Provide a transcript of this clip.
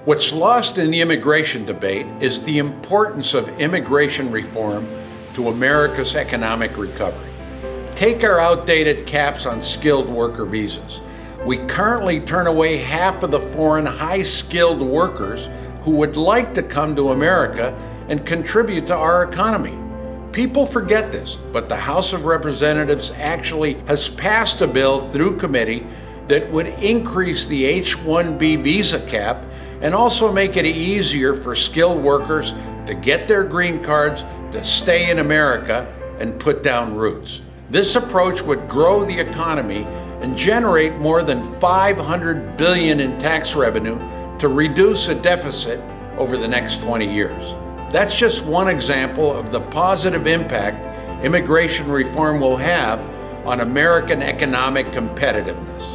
What's lost in the immigration debate is the importance of immigration reform to America's economic recovery. Take our outdated caps on skilled worker visas. We currently turn away half of the foreign high-skilled workers who would like to come to America and contribute to our economy. People forget this, but the House of Representatives actually has passed a bill through committee that would increase the H-1B visa cap and also make it easier for skilled workers to get their green cards, to stay in America, and put down roots. This approach would grow the economy and generate more than $500 billion in tax revenue to reduce a deficit over the next 20 years. That's just one example of the positive impact immigration reform will have on American economic competitiveness.